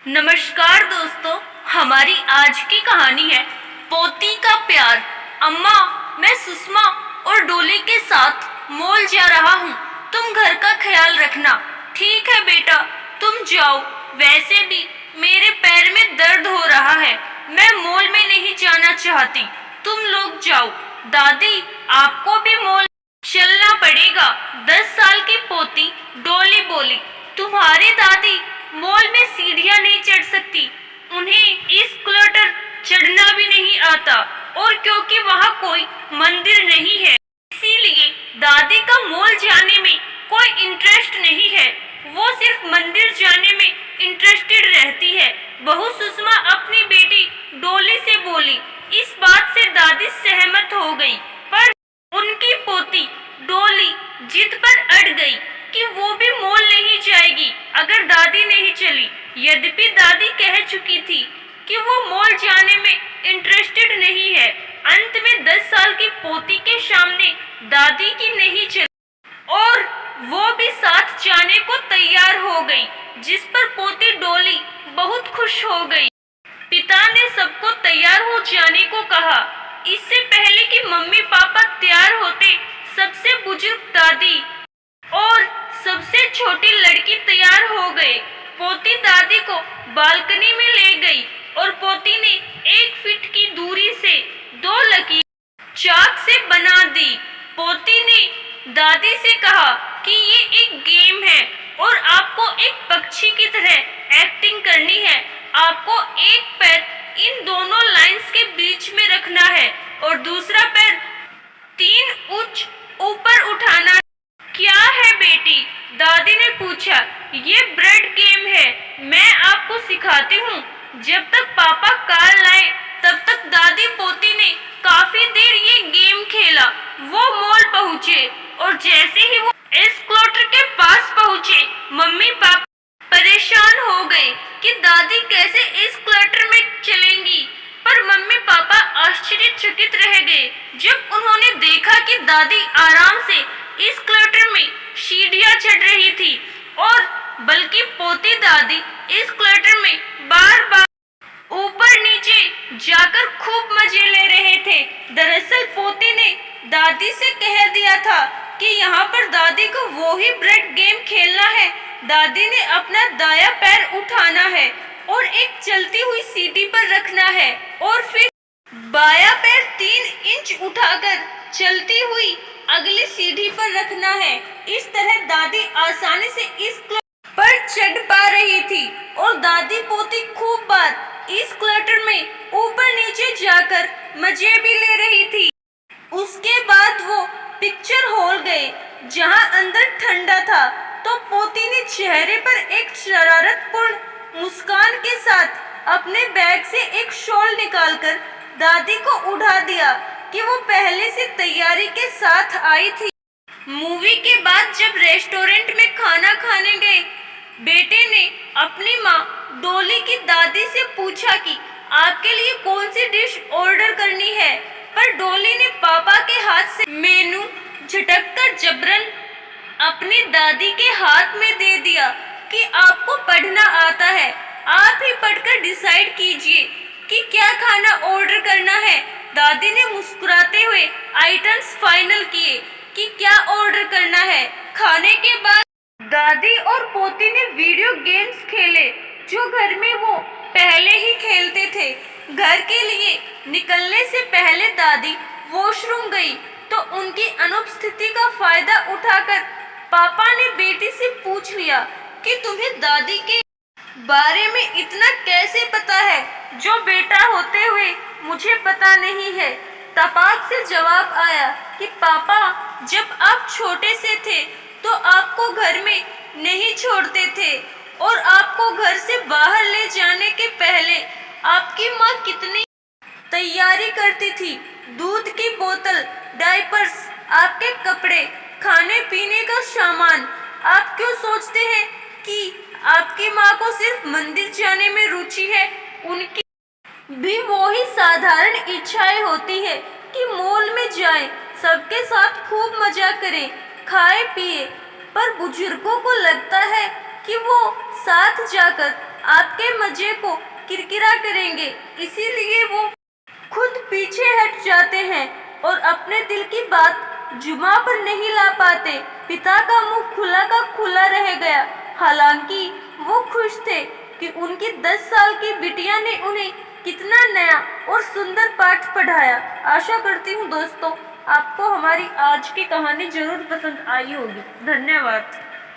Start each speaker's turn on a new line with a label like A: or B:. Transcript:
A: नमस्कार दोस्तों, हमारी आज की कहानी है पोती का प्यार। अम्मा, मैं सुषमा और डोली के साथ मॉल जा रहा हूँ। तुम घर का ख्याल रखना। ठीक है बेटा, तुम जाओ। वैसे भी मेरे पैर में दर्द हो रहा है, मैं मॉल में नहीं जाना चाहती। तुम लोग जाओ। दादी, आपको भी मॉल चलना पड़ेगा। 10 साल की पोती डोली बोली, तुम्हारी दादी मॉल में सीढ़ियां नहीं चढ़ सकती, उन्हें एस्केलेटर चढ़ना भी नहीं आता, और क्योंकि वहाँ कोई मंदिर नहीं है इसीलिए दादी का मॉल जाने में कोई इंटरेस्ट नहीं है। वो सिर्फ मंदिर जाने में इंटरेस्टेड रहती है। बहू सुषमा अपनी बेटी डोली से बोली। इस बात से दादी सहमत हो गई, पर उनकी पोती डोली जिद पर अड़ गई कि वो भी मॉल नहीं जाएगी अगर दादी नहीं चली। यद्यपि दादी कह चुकी थी कि वो मॉल जाने में इंटरेस्टेड नहीं है, अंत में 10 साल की पोती के सामने दादी की नहीं चली और वो भी साथ जाने को तैयार हो गई, जिस पर पोती डोली बहुत खुश हो गई। पिता ने सबको तैयार हो जाने को कहा। इससे पहले कि मम्मी पापा तैयार होते, सबसे बुजुर्ग दादी और सबसे छोटी लड़की तैयार हो गए। पोती दादी को बालकनी में ले गई और पोती ने 1 फीट की दूरी से 2 लकीर चाक से बना दी। पोती ने दादी से कहा कि ये एक गेम है और आपको एक पक्षी की तरह एक्टिंग करनी है। आपको एक पैर इन दोनों लाइंस के बीच में रखना है और दूसरा पैर 3 इंच ऊपर उठाना है। क्या है बेटी? दादी ने पूछा। ये ब्रेड गेम है, मैं आपको सिखाती हूँ। जब तक पापा कार लाए तब तक दादी पोती ने काफी देर ये गेम खेला। वो मॉल पहुँचे और जैसे ही वो एस्केलेटर के पास पहुँचे, मम्मी पापा परेशान हो गए कि दादी कैसे एस्केलेटर में चलेंगी। पर मम्मी पापा आश्चर्यचकित रह गए जब उन्होंने देखा कि दादी आराम से एस्केलेटर में सीढ़ियां चढ़ रही थी, और बल्कि पोती दादी एस्केलेटर में बार बार ऊपर नीचे जाकर खूब मजे ले रहे थे। दरअसल पोती ने दादी से कह दिया था कि यहाँ पर दादी को वो ही ब्रेड गेम खेलना है। दादी ने अपना दाया पैर उठाना है और एक चलती हुई सीढ़ी पर रखना है और फिर बाया पैर 3 इंच उठाकर चलती हुई अगली सीढ़ी पर रखना है। इस तरह दादी आसानी से इस पर चढ़ पा रही थी और दादी पोती खूब बार इस क्लटर में ऊपर नीचे जाकर मजे भी ले रही थी। उसके बाद वो पिक्चर हॉल गए, जहां अंदर ठंडा था, तो पोती ने चेहरे पर एक शरारतपूर्ण मुस्कान के साथ अपने बैग से एक शॉल निकालकर दादी को उड़ा दिया कि वो पहले से तैयारी के साथ आई थी। मूवी के बाद जब रेस्टोरेंट में खाना खाने गए, बेटे ने अपनी माँ डोली की दादी से पूछा कि आपके लिए कौन सी डिश ऑर्डर करनी है, पर डोली ने पापा के हाथ से मेनू झटककर जबरन अपनी दादी के हाथ में दे दिया कि आपको पढ़ना आता है, आप ही पढ़कर डिसाइड कीजिए कि क्या खाना ऑर्डर करना है। दादी ने मुस्कुराते हुए आइटम्स फाइनल किए कि क्या ऑर्डर करना है। खाने के बाद दादी और पोती ने वीडियो गेम्स खेले जो घर में वो पहले ही खेलते थे। घर के लिए निकलने से पहले दादी वॉशरूम गई तो उनकी अनुपस्थिति का फायदा उठाकर पापा ने बेटी से पूछ लिया कि तुम्हें दादी के बारे में इतना कैसे पता है जो बेटा होते हुए मुझे पता नहीं है। तपाक से जवाब आया कि पापा, जब आप छोटे से थे तो आपको घर में नहीं छोड़ते थे और आपको घर से बाहर ले जाने के पहले आपकी माँ कितनी तैयारी करती थी। दूध की बोतल, डायपर्स, आपके कपड़े, खाने पीने का सामान। आप क्यों सोचते हैं कि आपकी माँ को सिर्फ मंदिर जाने में रुचि है? उनकी भी वही साधारण इच्छाएं होती है कि मॉल में जाएं, सबके साथ खूब मजा करें, खाए पिए। पर बुजुर्गों को लगता है कि वो साथ जाकर आपके मजे को किरकिरा करेंगे, इसीलिए वो खुद पीछे हट जाते हैं और अपने दिल की बात जुबां पर नहीं ला पाते। पिता का मुंह खुला का खुला रह गया। हालांकि वो खुश थे कि उनकी 10 साल की बिटिया ने उन्हें कितना नया और सुंदर पाठ पढ़ाया। आशा करती हूँ दोस्तों आपको हमारी आज की कहानी जरूर पसंद आई होगी। धन्यवाद।